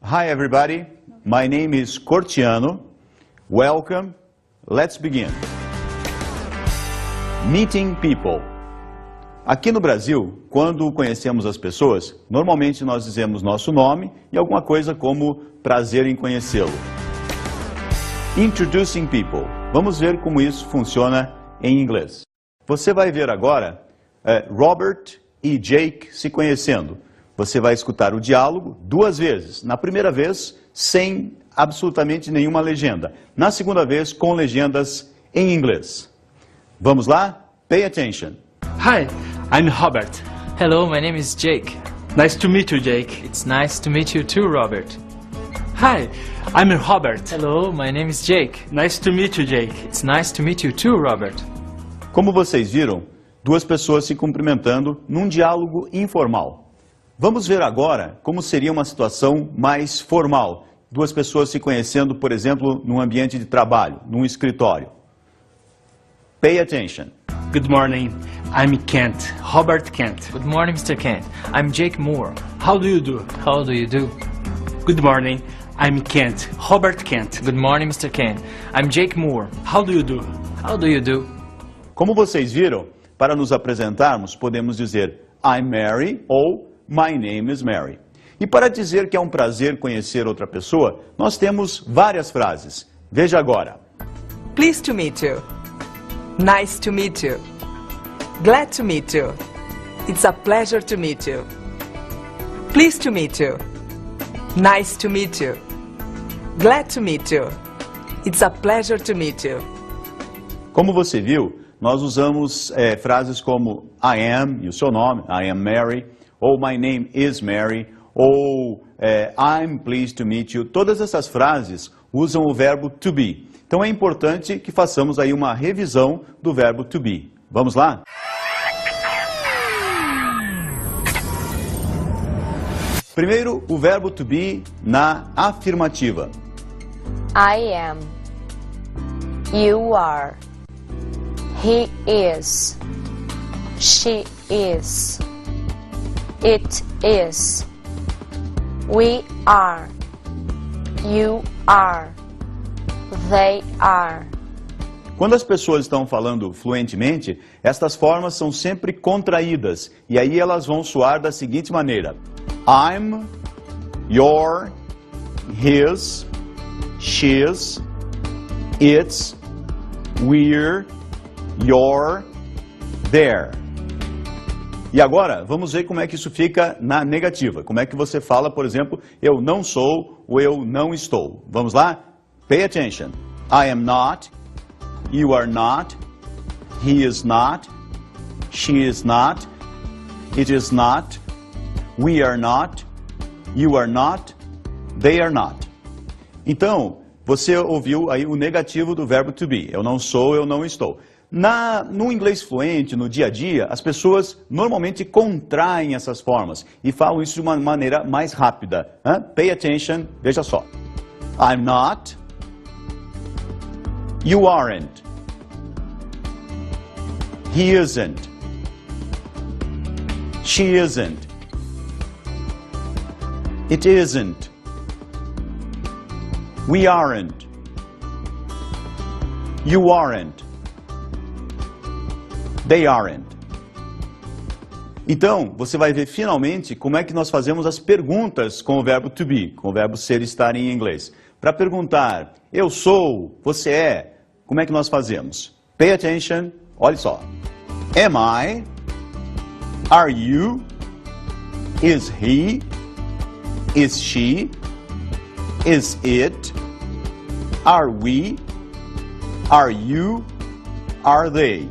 Hi everybody, my name is Cortiano. Welcome, let's begin. Meeting people. Aqui no Brasil, quando conhecemos as pessoas, normalmente nós dizemos nosso nome e alguma coisa como prazer em conhecê-lo. Introducing people. Vamos ver como isso funciona em inglês. Você vai ver agora Robert e Jake se conhecendo. Você vai escutar o diálogo 2 vezes. Na primeira vez, sem absolutamente nenhuma legenda. Na segunda vez, com legendas em inglês. Vamos lá? Pay attention. Hi, I'm Robert. Hello, my name is Jake. Nice to meet you, Jake. It's nice to meet you too, Robert. Hi, I'm Robert. Hello, my name is Jake. Nice to meet you, Jake. It's nice to meet you too, Robert. Como vocês viram, 2 pessoas se cumprimentando num diálogo informal. Vamos ver agora como seria uma situação mais formal. 2 pessoas se conhecendo, por exemplo, num ambiente de trabalho, num escritório. Pay attention. Good morning, I'm Kent. Robert Kent. Good morning, Mr. Kent. I'm Jake Moore. How do you do? How do you do? Good morning, I'm Kent. Robert Kent. Good morning, Mr. Kent. I'm Jake Moore. How do you do? How do you do? Como vocês viram, para nos apresentarmos, podemos dizer I'm Mary ou My name is Mary. E para dizer que é um prazer conhecer outra pessoa, nós temos várias frases. Veja agora. Pleased to meet you. Nice to meet you. Glad to meet you. It's a pleasure to meet you. Pleased to meet you. Nice to meet you. Glad to meet you. It's a pleasure to meet you. Como você viu, nós usamos frases como I am, e o seu nome, I am Mary, ou my name is Mary, ou I'm pleased to meet you. Todas essas frases usam o verbo to be. Então é importante que façamos aí uma revisão do verbo to be. Vamos lá? Primeiro, o verbo to be na afirmativa. I am. You are. He is. She is. It is. We are. You are. They are. Quando as pessoas estão falando fluentemente, estas formas são sempre contraídas. E aí elas vão soar da seguinte maneira. I'm, your, his, she's, it's, we're, your, their. E agora, vamos ver como é que isso fica na negativa. Como é que você fala, por exemplo, eu não sou ou eu não estou. Vamos lá? Pay attention. I am not, you are not, he is not, she is not, it is not, we are not, you are not, they are not. Então, você ouviu aí o negativo do verbo to be. Eu não sou, eu não estou. No inglês fluente, no dia a dia, as pessoas normalmente contraem essas formas e falam isso de uma maneira mais rápida. Pay attention, veja só. I'm not, you aren't, he isn't, she isn't, it isn't, we aren't, you aren't, they aren't. Então, você vai ver finalmente como é que nós fazemos as perguntas com o verbo to be, com o verbo ser e estar em inglês. Para perguntar, eu sou, você é, como é que nós fazemos? Pay attention, olha só. Am I? Are you? Is he? Is she? Is it? Are we? Are you? Are they?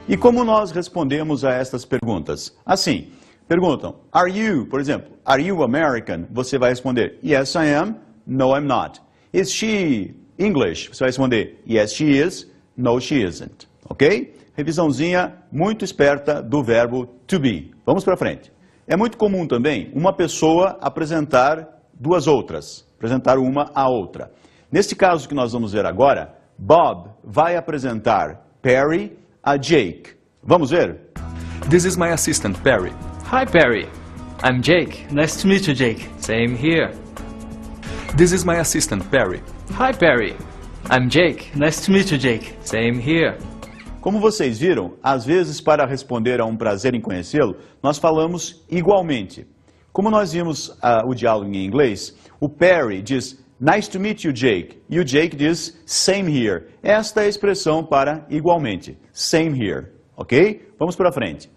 E como nós respondemos a estas perguntas? Assim, perguntam, are you, por exemplo, are you American? Você vai responder, yes I am, no I'm not. Is she English? Você vai responder, yes she is, no she isn't. Ok? Revisãozinha muito esperta do verbo to be. Vamos para frente. É muito comum também uma pessoa apresentar 2 outras, apresentar uma a outra. Neste caso que nós vamos ver agora, Bob vai apresentar Perry a Jake. Vamos ver? This is my assistant, Perry. Hi, Perry. I'm Jake. Nice to meet you, Jake. Same here. This is my assistant, Perry. Hi, Perry. I'm Jake. Nice to meet you, Jake. Same here. Como vocês viram, às vezes para responder a um prazer em conhecê-lo, nós falamos igualmente. Como nós vimos o diálogo em inglês, o Perry diz nice to meet you, Jake, e o Jake diz same here. Esta é a expressão para igualmente, same here, ok? Vamos para frente.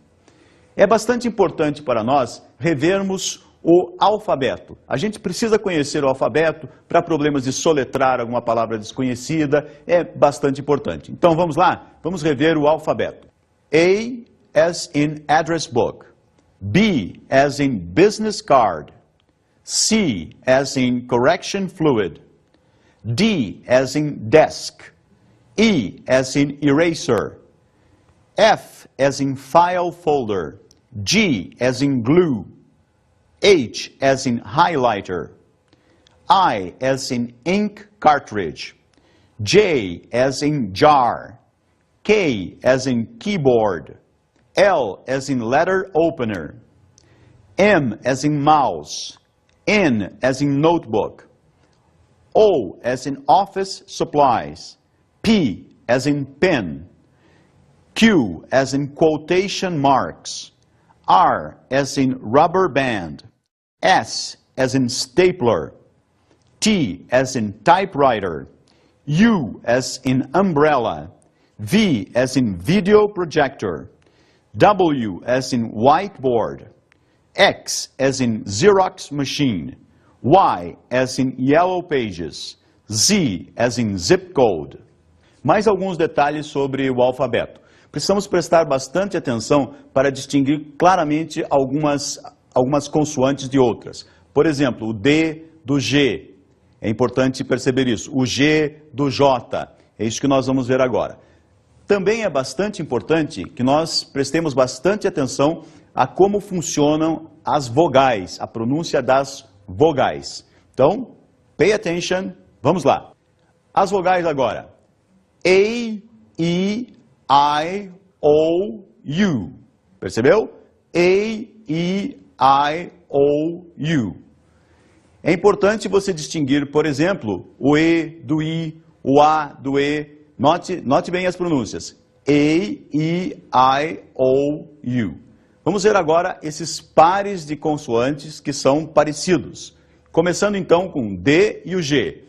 É bastante importante para nós revermos o alfabeto. A gente precisa conhecer o alfabeto para problemas de soletrar alguma palavra desconhecida, é bastante importante. Então vamos lá, vamos rever o alfabeto. A as in address book, B as in business card, C as in correction fluid, D as in desk, E as in eraser, F as in file folder, G as in glue, H as in highlighter, I as in ink cartridge, J as in jar, K as in keyboard, L as in letter opener, M as in mouse, N as in notebook, O as in office supplies, P as in pen, Q as in quotation marks, R as in rubber band, S as in stapler, T as in typewriter, U as in umbrella, V as in video projector, W as in whiteboard, X as in Xerox machine, Y as in yellow pages, Z as in zip code. Mais alguns detalhes sobre o alfabeto. Precisamos prestar bastante atenção para distinguir claramente algumas consoantes de outras. Por exemplo, o D do G. É importante perceber isso. O G do J. É isso que nós vamos ver agora. Também é bastante importante que nós prestemos bastante atenção a como funcionam as vogais, a pronúncia das vogais. Então, pay attention. Vamos lá. As vogais agora. A, E, I, O, U. Percebeu? A, E, I, O, U. É importante você distinguir, por exemplo, o E do I, o A do E. Note bem as pronúncias. A, E, I, O, U. Vamos ver agora esses pares de consoantes que são parecidos. Começando então com D e o G.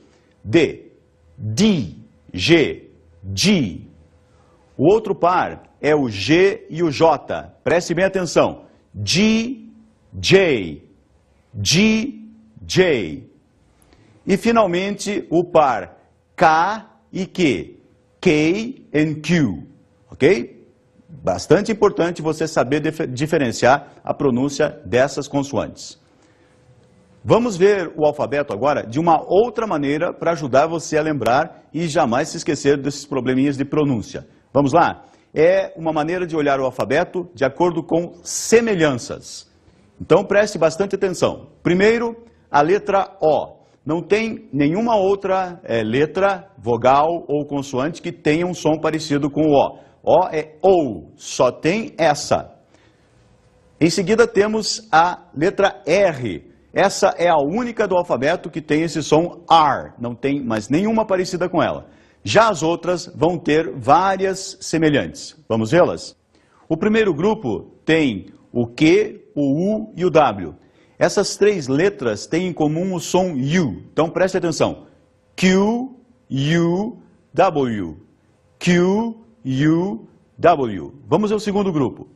D, D, G, G. O outro par é o G e o J. Preste bem atenção. G, J, G, J. E finalmente o par K e Q. K e Q. Ok? Bastante importante você saber diferenciar a pronúncia dessas consoantes. Vamos ver o alfabeto agora de uma outra maneira para ajudar você a lembrar e jamais se esquecer desses probleminhas de pronúncia. Vamos lá? É uma maneira de olhar o alfabeto de acordo com semelhanças. Então preste bastante atenção. Primeiro, a letra O. Não tem nenhuma outra letra, vogal ou consoante que tenha um som parecido com o O. O é OU, só tem essa. Em seguida temos a letra R. Essa é a única do alfabeto que tem esse som R. Não tem mais nenhuma parecida com ela. Já as outras vão ter várias semelhantes. Vamos vê-las? O primeiro grupo tem o Q, o U e o W. Essas três letras têm em comum o som U. Então preste atenção. Q, U, W. Q, U, W. Vamos ao segundo grupo.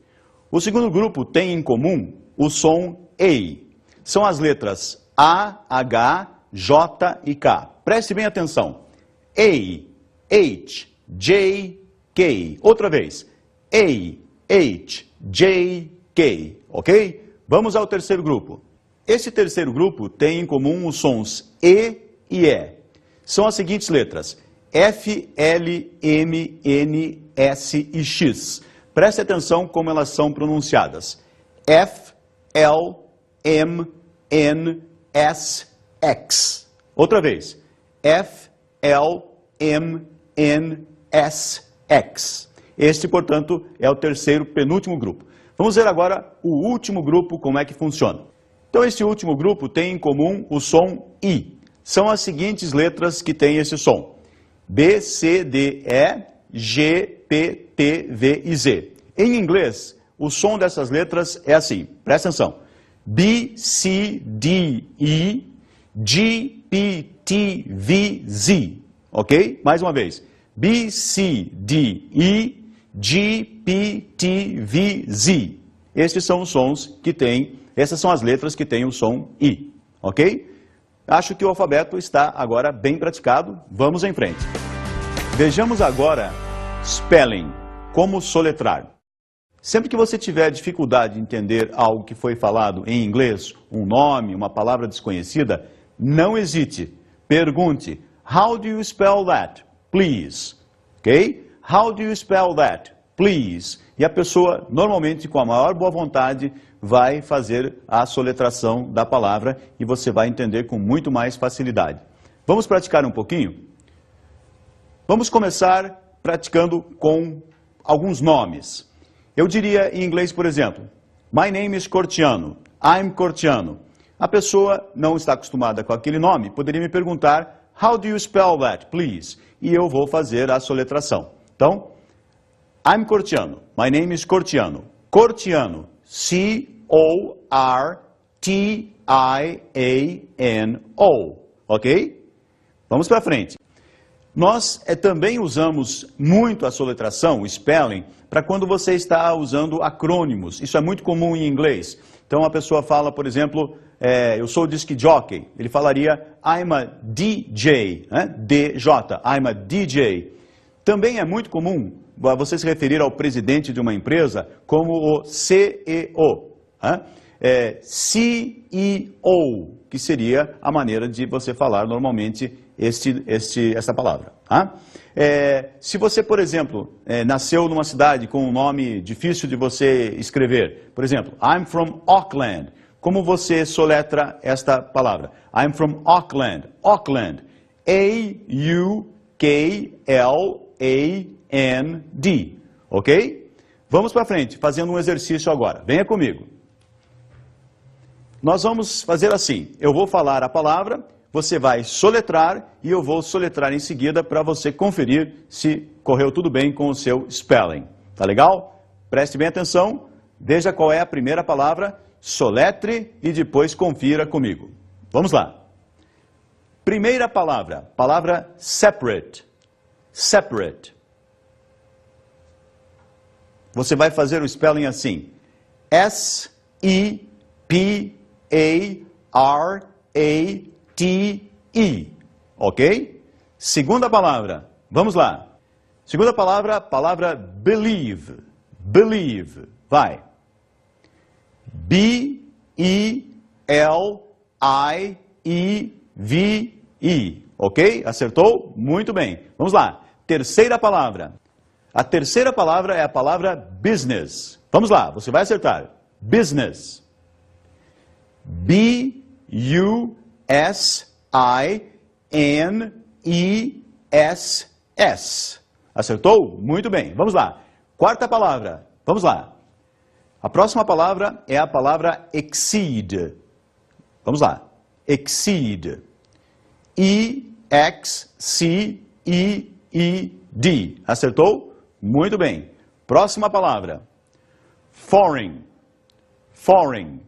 O segundo grupo tem em comum o som A. São as letras A, H, J e K. Preste bem atenção. A, H, J, K. Outra vez. A, H, J, K. Ok? Vamos ao terceiro grupo. Esse terceiro grupo tem em comum os sons E e E. São as seguintes letras. F, L, M, N, S e X. Preste atenção como elas são pronunciadas. F, L, M, N, S, X. Outra vez. F, L, M, N, S, X. Este, portanto, é o terceiro penúltimo grupo. Vamos ver agora o último grupo, como é que funciona. Então, esse último grupo tem em comum o som I. São as seguintes letras que têm esse som. B, C, D, E, G, P, T, V e Z. Em inglês, o som dessas letras é assim. Presta atenção. B, C, D, E, G, P, T, V, Z. Ok? Mais uma vez. B, C, D, E, G, P, T, V, Z. Estes são os sons que têm, essas são as letras que têm o som I. Ok? Acho que o alfabeto está agora bem praticado. Vamos em frente. Vejamos agora spelling, como soletrar. Sempre que você tiver dificuldade em entender algo que foi falado em inglês, um nome, uma palavra desconhecida, não hesite. Pergunte, how do you spell that? Please. Ok? How do you spell that? Please. E a pessoa, normalmente, com a maior boa vontade, vai fazer a soletração da palavra e você vai entender com muito mais facilidade. Vamos praticar um pouquinho? Vamos começar praticando com alguns nomes. Eu diria em inglês, por exemplo, my name is Cortiano, I'm Cortiano. A pessoa não está acostumada com aquele nome, poderia me perguntar, how do you spell that, please? E eu vou fazer a soletração. Então, I'm Cortiano, my name is Cortiano. Cortiano, C-O-R-T-I-A-N-O, ok? Vamos para frente. Nós também usamos muito a soletração, o spelling, para quando você está usando acrônimos. Isso é muito comum em inglês. Então a pessoa fala, por exemplo, eu sou disc jockey. Ele falaria, I'm a DJ, né? DJ, I'm a DJ. Também é muito comum você se referir ao presidente de uma empresa como o CEO, né? CEO, que seria a maneira de você falar normalmente essa palavra. Tá? Se você, por exemplo, nasceu numa cidade com um nome difícil de você escrever, por exemplo, I'm from Auckland, como você soletra esta palavra? I'm from Auckland, Auckland, A-U-K-L-A-N-D, ok? Vamos para frente, fazendo um exercício agora, venha comigo. Nós vamos fazer assim, eu vou falar a palavra, você vai soletrar e eu vou soletrar em seguida para você conferir se correu tudo bem com o seu spelling. Tá legal? Preste bem atenção, veja qual é a primeira palavra, soletre e depois confira comigo. Vamos lá. Primeira palavra, palavra separate. Separate. Você vai fazer o spelling assim, S-E-P-A-R-A-T-E, ok? Segunda palavra, vamos lá. Segunda palavra, palavra believe. Believe, vai. B-E-L-I-E-V-E, ok? Acertou? Muito bem. Vamos lá. Terceira palavra. A terceira palavra é a palavra business. Vamos lá, você vai acertar. Business. B-U-S-I-N-E-S-S. Acertou? Muito bem. Vamos lá. Quarta palavra. Vamos lá. A próxima palavra é a palavra exceed. Vamos lá. Exceed. E-X-C-E-E-D. Acertou? Muito bem. Próxima palavra. Foreign. Foreign.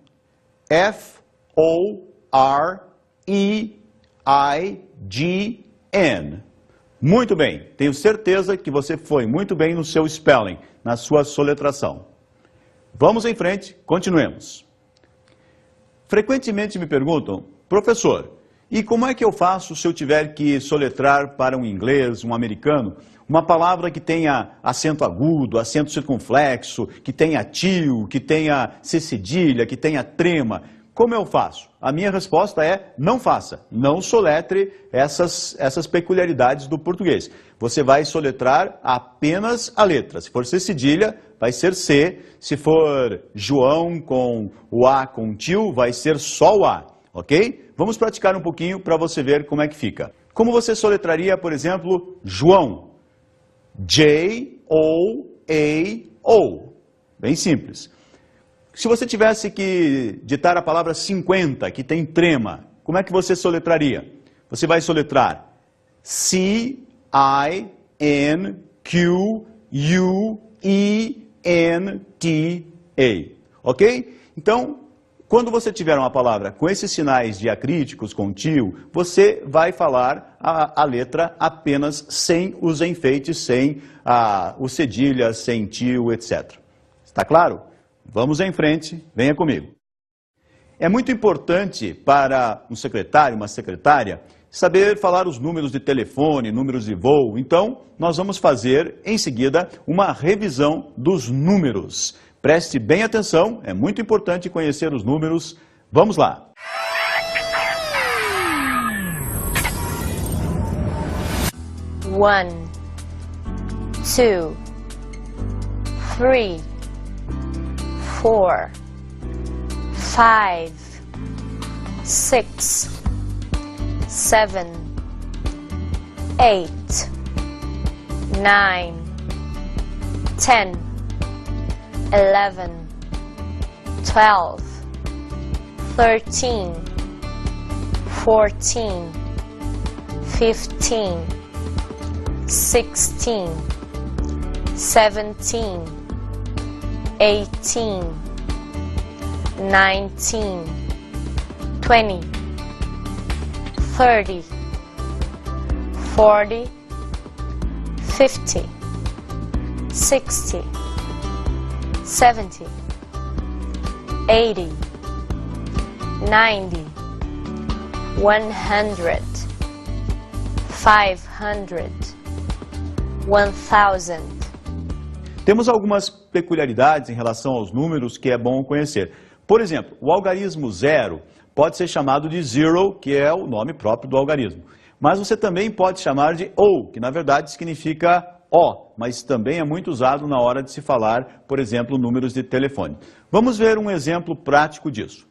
F-O-R-E-I-G-N. Muito bem. Tenho certeza que você foi muito bem no seu spelling, na sua soletração. Vamos em frente, continuemos. Frequentemente me perguntam, professor, e como é que eu faço se eu tiver que soletrar para um inglês, um americano, uma palavra que tenha acento agudo, acento circunflexo, que tenha tio, que tenha C cedilha, que tenha trema? Como eu faço? A minha resposta é, não faça. Não soletre essas peculiaridades do português. Você vai soletrar apenas a letra. Se for C cedilha, vai ser C. Se for João com o A com tio, vai ser só o A. Ok? Vamos praticar um pouquinho para você ver como é que fica. Como você soletraria, por exemplo, João? J-O-A-O. Bem simples. Se você tivesse que ditar a palavra 50, que tem trema, como é que você soletraria? Você vai soletrar C-I-N-Q-U-E-N-T-A, ok? Então, quando você tiver uma palavra com esses sinais diacríticos, com tio, você vai falar a letra apenas sem os enfeites, sem o cedilha, sem tio, etc. Está claro? Vamos em frente, venha comigo. É muito importante para um secretário, uma secretária, saber falar os números de telefone, números de voo. Então, nós vamos fazer, em seguida, uma revisão dos números. Preste bem atenção, é muito importante conhecer os números. Vamos lá. One, two, three, 4, 5, 6, 7, 8, 9, 10, 11, 12, 13, 14, 15, 16, 17, 18, 19, 20, 30, 40, 50, 60, 70, 80, 90, 100, 500, 1000. Temos algumas peculiaridades em relação aos números que é bom conhecer. Por exemplo, o algarismo 0 pode ser chamado de zero, que é o nome próprio do algarismo. Mas você também pode chamar de O, que na verdade significa O, mas também é muito usado na hora de se falar, por exemplo, números de telefone. Vamos ver um exemplo prático disso.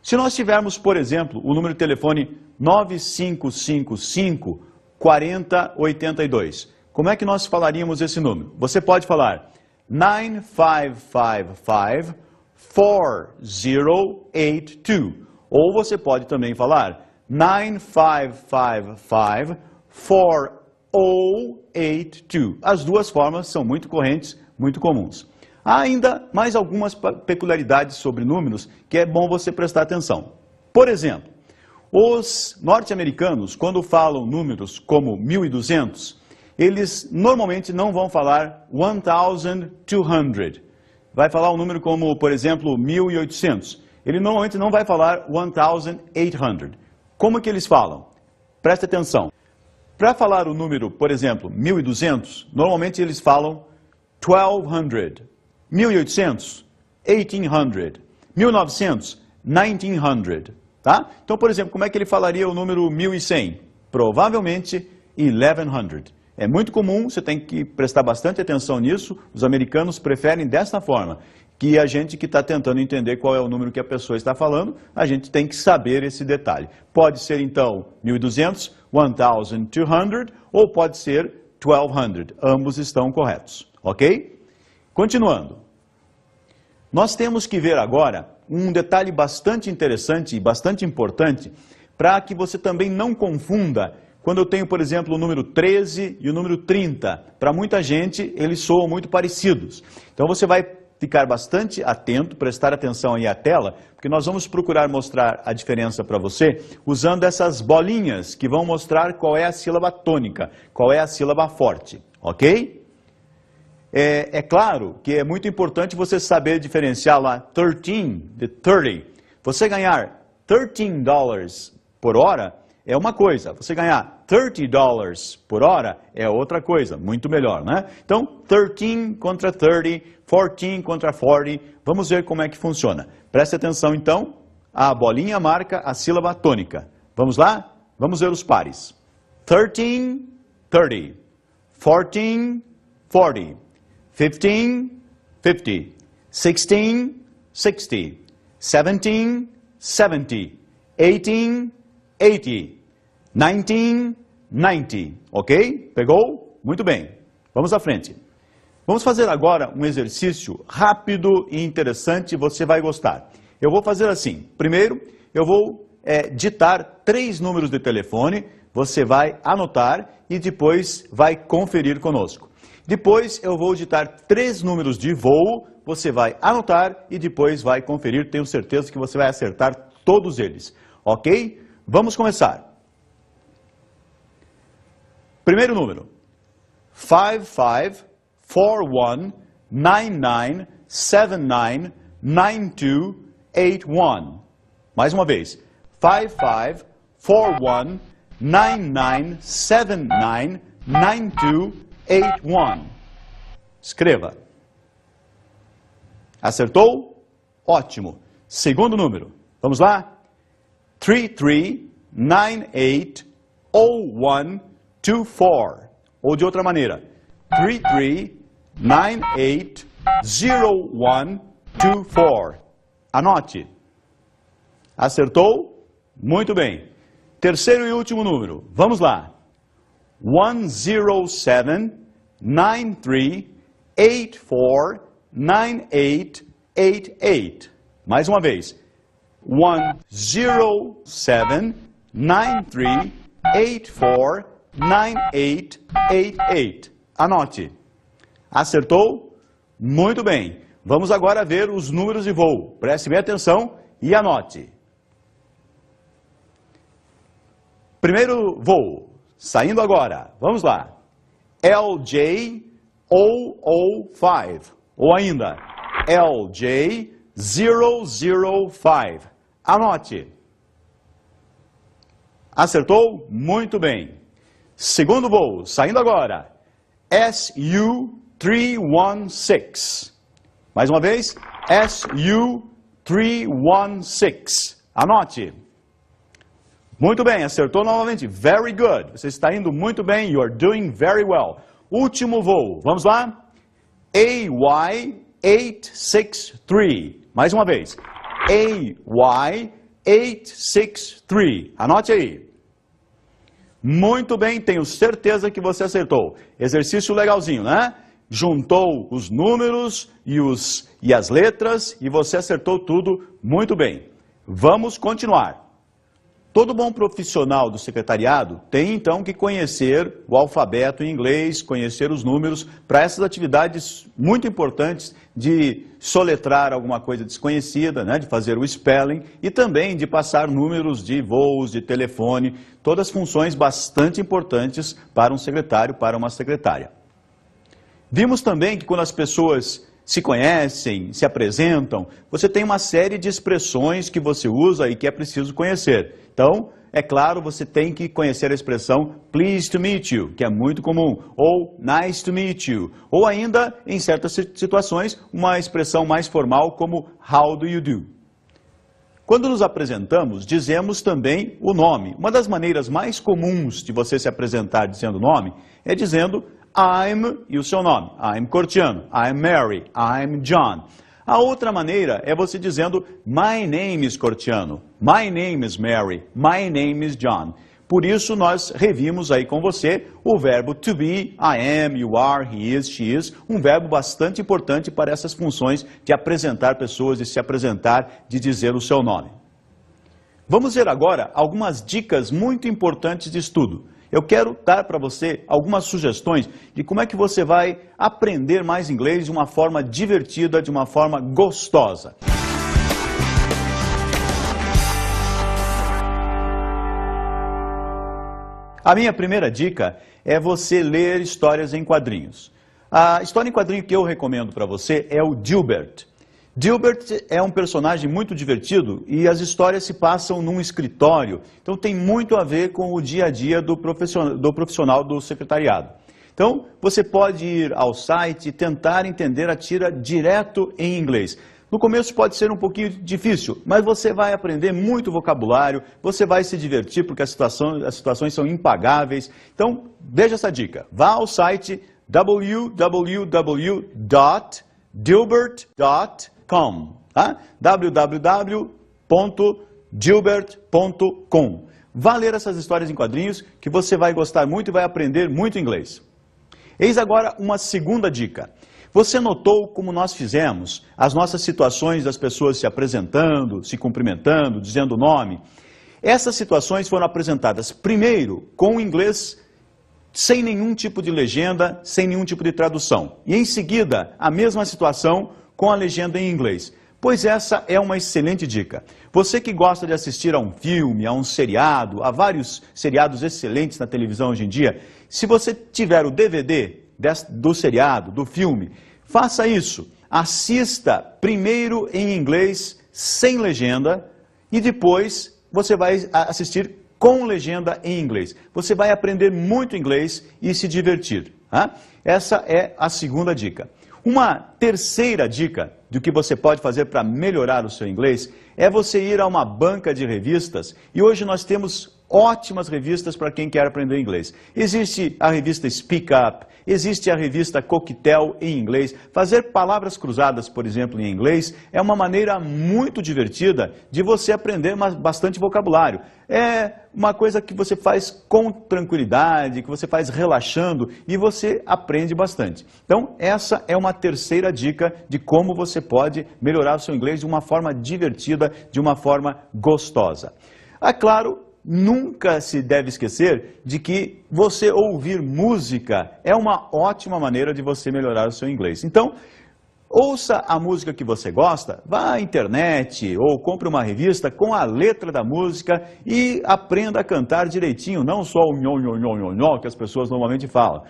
Se nós tivermos, por exemplo, o número de telefone 9555 4082, como é que nós falaríamos esse número? Você pode falar 9555 4082, ou você pode também falar 9555 4082. As duas formas são muito correntes, muito comuns. Há ainda mais algumas peculiaridades sobre números que é bom você prestar atenção. Por exemplo, os norte-americanos, quando falam números como 1200, eles normalmente não vão falar 1200. Vai falar um número como, por exemplo, 1800. Ele normalmente não vai falar 1800. Como que eles falam? Preste atenção. Para falar o número, por exemplo, 1200, normalmente eles falam 1200. 1800, 1800. 1900, 1900. Tá? Então, por exemplo, como é que ele falaria o número 1100? Provavelmente 1100. É muito comum, você tem que prestar bastante atenção nisso. Os americanos preferem desta forma, que a gente que está tentando entender qual é o número que a pessoa está falando, a gente tem que saber esse detalhe. Pode ser, então, 1200, 1200, ou pode ser 1200. Ambos estão corretos, ok? Continuando. Nós temos que ver agora um detalhe bastante interessante e bastante importante para que você também não confunda quando eu tenho, por exemplo, o número 13 e o número 30. Para muita gente, eles soam muito parecidos. Então você vai ficar bastante atento, prestar atenção aí à tela, porque nós vamos procurar mostrar a diferença para você usando essas bolinhas que vão mostrar qual é a sílaba tônica, qual é a sílaba forte, ok? É claro que é muito importante você saber diferenciar lá 13 de 30. Você ganhar $13 por hora é uma coisa, você ganhar $30 por hora é outra coisa, muito melhor, né? Então, 13 contra 30, 14 contra 40, vamos ver como é que funciona. Preste atenção então, a bolinha marca a sílaba tônica. Vamos lá? Vamos ver os pares. 13, 30, 14, 40, 15, 50, 16, 60, 17, 70, 18, 80, 19, 90, ok? Pegou? Muito bem. Vamos à frente. Vamos fazer agora um exercício rápido e interessante, você vai gostar. Eu vou fazer assim, primeiro eu vou ditar 3 números de telefone, você vai anotar e depois vai conferir conosco. Depois eu vou ditar 3 números de voo, você vai anotar e depois vai conferir, tenho certeza que você vai acertar todos eles, ok? Vamos começar. Primeiro número, 554199799281. Mais uma vez, 554199799281. Escreva. Acertou? Ótimo. Segundo número. Vamos lá? 33980124. Ou de outra maneira, 33980124. Anote. Acertou? Muito bem. Terceiro e último número. Vamos lá. 10793849888. Mais uma vez. 10793849888. Anote. Acertou? Muito bem. Vamos agora ver os números de voo. Preste bem atenção e anote. Primeiro voo, saindo agora. Vamos lá. LJ005. Ou ainda, LJ005. Anote. Acertou? Muito bem. Segundo voo, saindo agora. SU316. Mais uma vez, SU316. Anote. Muito bem, acertou novamente. Very good. Você está indo muito bem. You are doing very well. Último voo. Vamos lá? AY863. Mais uma vez. AY863. Anote aí. Muito bem, tenho certeza que você acertou. Exercício legalzinho, né? Juntou os números e as letras e você acertou tudo muito bem. Vamos continuar. Todo bom profissional do secretariado tem então que conhecer o alfabeto em inglês, conhecer os números para essas atividades muito importantes de soletrar alguma coisa desconhecida, né, de fazer o spelling e também de passar números de voos, de telefone, todas funções bastante importantes para um secretário, para uma secretária. Vimos também que quando as pessoas se conhecem, se apresentam, você tem uma série de expressões que você usa e que é preciso conhecer. Então, é claro, você tem que conhecer a expressão pleased to meet you, que é muito comum, ou nice to meet you, ou ainda, em certas situações, uma expressão mais formal como how do you do. Quando nos apresentamos, dizemos também o nome. Uma das maneiras mais comuns de você se apresentar dizendo o nome é dizendo I'm e o seu nome. I'm Cortiano, I'm Mary, I'm John. A outra maneira é você dizendo my name is Cortiano, my name is Mary, my name is John. Por isso nós revimos aí com você o verbo to be, I am, you are, he is, she is, um verbo bastante importante para essas funções de apresentar pessoas, de se apresentar, de dizer o seu nome. Vamos ver agora algumas dicas muito importantes de estudo. Eu quero dar para você algumas sugestões de como é que você vai aprender mais inglês de uma forma divertida, de uma forma gostosa. A minha primeira dica é você ler histórias em quadrinhos. A história em quadrinho que eu recomendo para você é o Dilbert. Dilbert é um personagem muito divertido e as histórias se passam num escritório, então tem muito a ver com o dia a dia do profissional do secretariado. Então, você pode ir ao site e tentar entender a tira direto em inglês. No começo pode ser um pouquinho difícil, mas você vai aprender muito vocabulário, você vai se divertir porque as situações são impagáveis. Então, veja essa dica. Vá ao site www.dilbert.com, tá? www.dilbert.com. Vá ler essas histórias em quadrinhos que você vai gostar muito e vai aprender muito inglês. Eis agora uma segunda dica. Você notou como nós fizemos as nossas situações das pessoas se apresentando, se cumprimentando, dizendo o nome? Essas situações foram apresentadas primeiro com o inglês sem nenhum tipo de legenda, sem nenhum tipo de tradução. E em seguida, a mesma situação com a legenda em inglês. Pois essa é uma excelente dica. Você que gosta de assistir a um filme, a um seriado, há vários seriados excelentes na televisão hoje em dia, se você tiver o DVD do seriado, do filme, faça isso. Assista primeiro em inglês, sem legenda, e depois você vai assistir com legenda em inglês. Você vai aprender muito inglês e se divertir. Tá? Essa é a segunda dica. Uma terceira dica do que você pode fazer para melhorar o seu inglês é você ir a uma banca de revistas, e hoje nós temos ótimas revistas para quem quer aprender inglês. Existe a revista Speak Up, existe a revista Coquetel em inglês. Fazer palavras cruzadas, por exemplo, em inglês, é uma maneira muito divertida de você aprender bastante vocabulário. É uma coisa que você faz com tranquilidade, que você faz relaxando e você aprende bastante. Então, essa é uma terceira dica de como você pode melhorar o seu inglês de uma forma divertida, de uma forma gostosa. É claro, nunca se deve esquecer de que você ouvir música é uma ótima maneira de você melhorar o seu inglês. Então, ouça a música que você gosta, vá à internet ou compre uma revista com a letra da música e aprenda a cantar direitinho, não só o nho, nho, nho, nho, nho que as pessoas normalmente falam.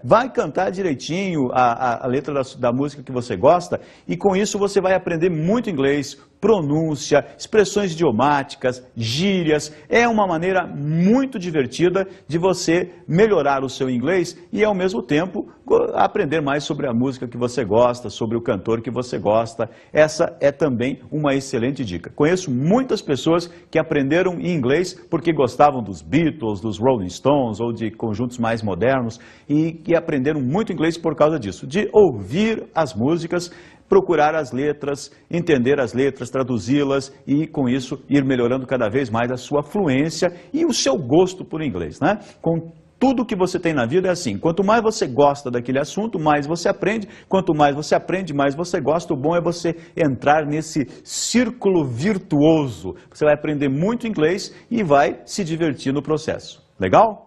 Vai cantar direitinho a letra da música que você gosta e com isso você vai aprender muito inglês, pronúncia, expressões idiomáticas, gírias. É uma maneira muito divertida de você melhorar o seu inglês e, ao mesmo tempo, aprender mais sobre a música que você gosta, sobre o cantor que você gosta. Essa é também uma excelente dica. Conheço muitas pessoas que aprenderam inglês porque gostavam dos Beatles, dos Rolling Stones ou de conjuntos mais modernos e que aprenderam muito inglês por causa disso, de ouvir as músicas, procurar as letras, entender as letras, traduzi-las e, com isso, ir melhorando cada vez mais a sua fluência e o seu gosto por inglês, né? Com tudo que você tem na vida é assim, quanto mais você gosta daquele assunto, mais você aprende, quanto mais você aprende, mais você gosta. O bom é você entrar nesse círculo virtuoso. Você vai aprender muito inglês e vai se divertir no processo. Legal?